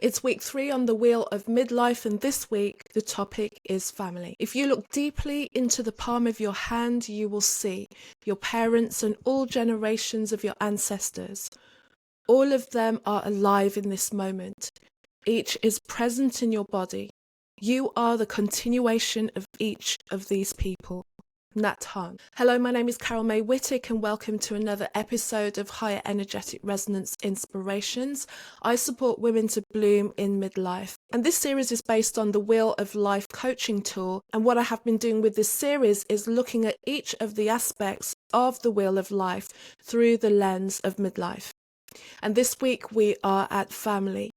It's week 3 on the Wheel of Midlife, and this week the topic is family. If you look deeply into the palm of your hand, you will see your parents and all generations of your ancestors. All of them are alive in this moment. Each is present in your body. You are the continuation of each of these people. Nhat Hanh. Hello, my name is Carol May Whittick and welcome to another episode of Higher Energetic Resonance Inspirations. I support women to bloom in midlife, and this series is based on the Wheel of Life coaching tool, and what I have been doing with this series is looking at each of the aspects of the Wheel of Life through the lens of midlife. And this week we are at family.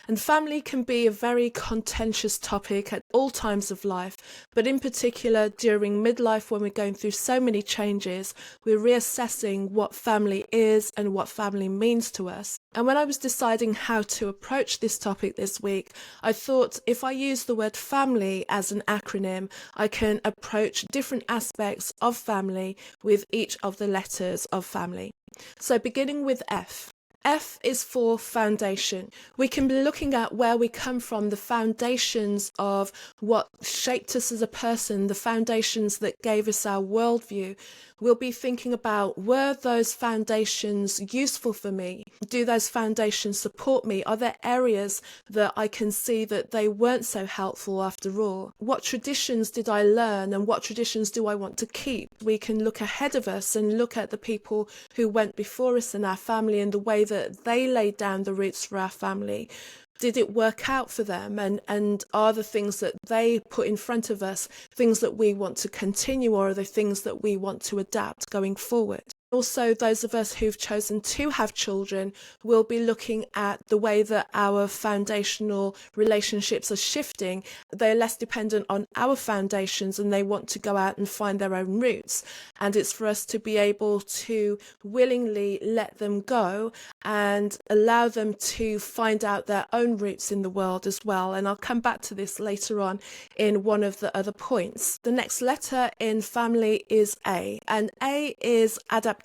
And family can be a very contentious topic at all times of life, but in particular during midlife when we're going through so many changes, we're reassessing what family is and what family means to us. And when I was deciding how to approach this topic this week, I thought if I use the word family as an acronym, I can approach different aspects of family with each of the letters of family. So beginning with F. F is for foundation. We can be looking at where we come from, the foundations of what shaped us as a person, the foundations that gave us our worldview. We'll be thinking about, were those foundations useful for me? Do those foundations support me? Are there areas that I can see that they weren't so helpful after all? What traditions did I learn and what traditions do I want to keep? We can look ahead of us and look at the people who went before us in our family and the way that they laid down the roots for our family. Did it work out for them? And are the things that they put in front of us things that we want to continue, or are they things that we want to adapt going forward? Also, those of us who've chosen to have children will be looking at the way that our foundational relationships are shifting. They're less dependent on our foundations and they want to go out and find their own roots. And it's for us to be able to willingly let them go and allow them to find out their own roots in the world as well. And I'll come back to this later on in one of the other points. The next letter in family is A, and A is adaptation.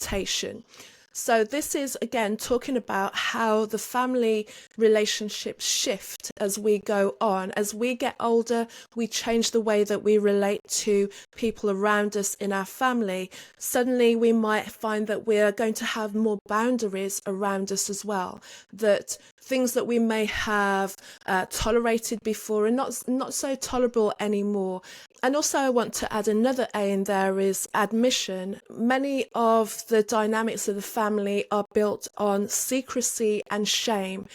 So this is again talking about how the family relationships shift as we go on. As we get older, we change the way that we relate to people around us in our family. Suddenly we might find that we're going to have more boundaries around us as well, that things that we may have tolerated before are not so tolerable anymore. And also I want to add another A in there is admission. Many of the dynamics of the family are built on secrecy and shame.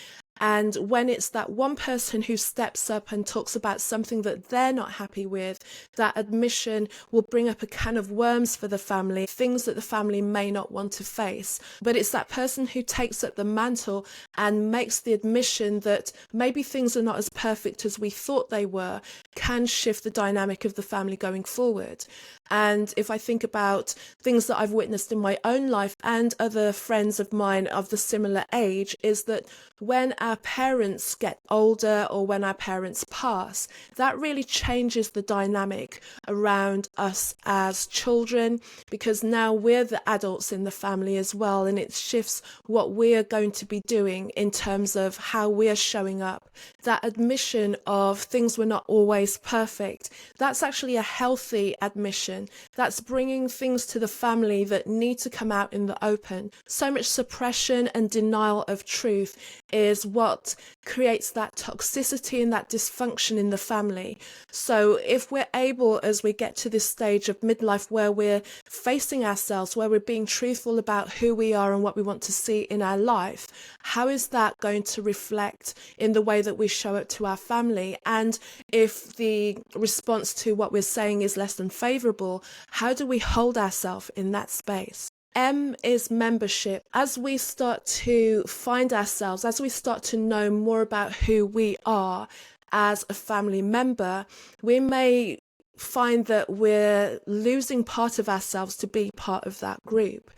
And when it's that one person who steps up and talks about something that they're not happy with, that admission will bring up a can of worms for the family, things that the family may not want to face. But it's that person who takes up the mantle and makes the admission that maybe things are not as perfect as we thought they were, can shift the dynamic of the family going forward. And if I think about things that I've witnessed in my own life and other friends of mine of the similar age, is that when our parents get older or when our parents pass, that really changes the dynamic around us as children, because now we're the adults in the family as well, and it shifts what we're going to be doing in terms of how we're showing up. That admission of things were not always perfect, that's actually a healthy admission. That's bringing things to the family that need to come out in the open. So much suppression and denial of truth is what creates that toxicity and that dysfunction in the family. So if we're able, as we get to this stage of midlife where we're facing ourselves, where we're being truthful about who we are and what we want to see in our life, how is that going to reflect in the way that we show up to our family? And if the response to what we're saying is less than favorable, how do we hold ourselves in that space? M is membership. As we start to find ourselves, as we start to know more about who we are as a family member, we may find that we're losing part of ourselves to be part of that group.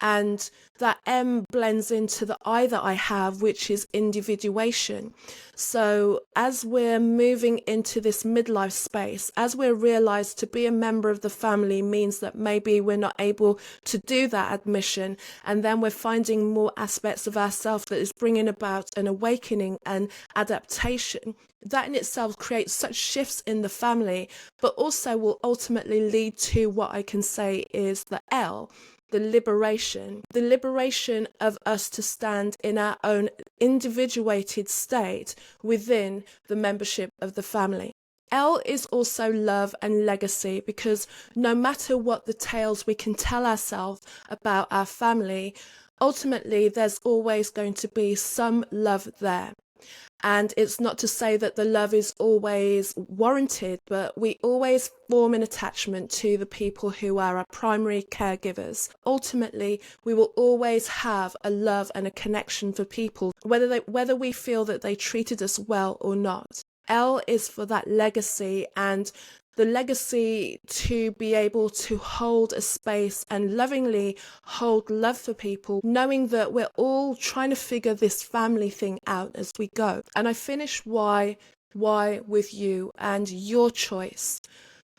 And that M blends into the I that I have, which is individuation. So as we're moving into this midlife space, as we're realized to be a member of the family means that maybe we're not able to do that admission, and then we're finding more aspects of ourselves that is bringing about an awakening and adaptation. That in itself creates such shifts in the family, but also will ultimately lead to what I can say is the L, the liberation of us to stand in our own individuated state within the membership of the family. L is also love and legacy, because no matter what the tales we can tell ourselves about our family, ultimately there's always going to be some love there. And it's not to say that the love is always warranted, but we always form an attachment to the people who are our primary caregivers. Ultimately, we will always have a love and a connection for people, whether we feel that they treated us well or not. L is for that legacy, and the legacy to be able to hold a space and lovingly hold love for people, knowing that we're all trying to figure this family thing out as we go. And I finish why with you and your choice.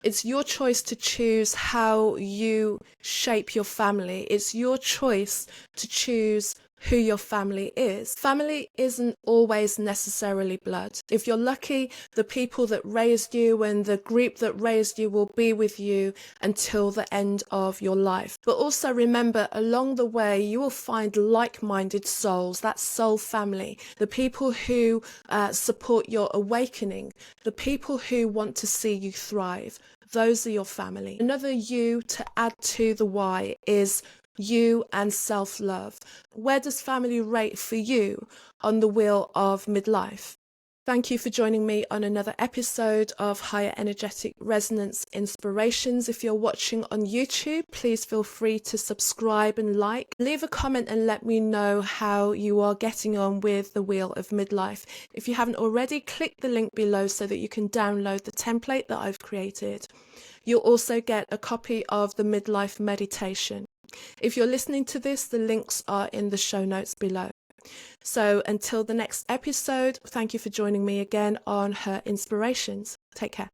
It's your choice to choose how you shape your family. It's your choice to choose who your family is. Family isn't always necessarily blood. If you're lucky, the people that raised you and the group that raised you will be with you until the end of your life. But also remember, along the way, you will find like-minded souls, that soul family, the people who support your awakening, the people who want to see you thrive. Those are your family. Another U to add to the Y is you and self-love. Where does family rate for you on the wheel of midlife? Thank you for joining me on another episode of Higher Energetic Resonance Inspirations. If you're watching on YouTube, please feel free to subscribe and like. Leave a comment and let me know how you are getting on with the Wheel of Midlife. If you haven't already, click the link below so that you can download the template that I've created. You'll also get a copy of the Midlife Meditation. If you're listening to this, the links are in the show notes below. So until the next episode, thank you for joining me again on Her Inspirations. Take care.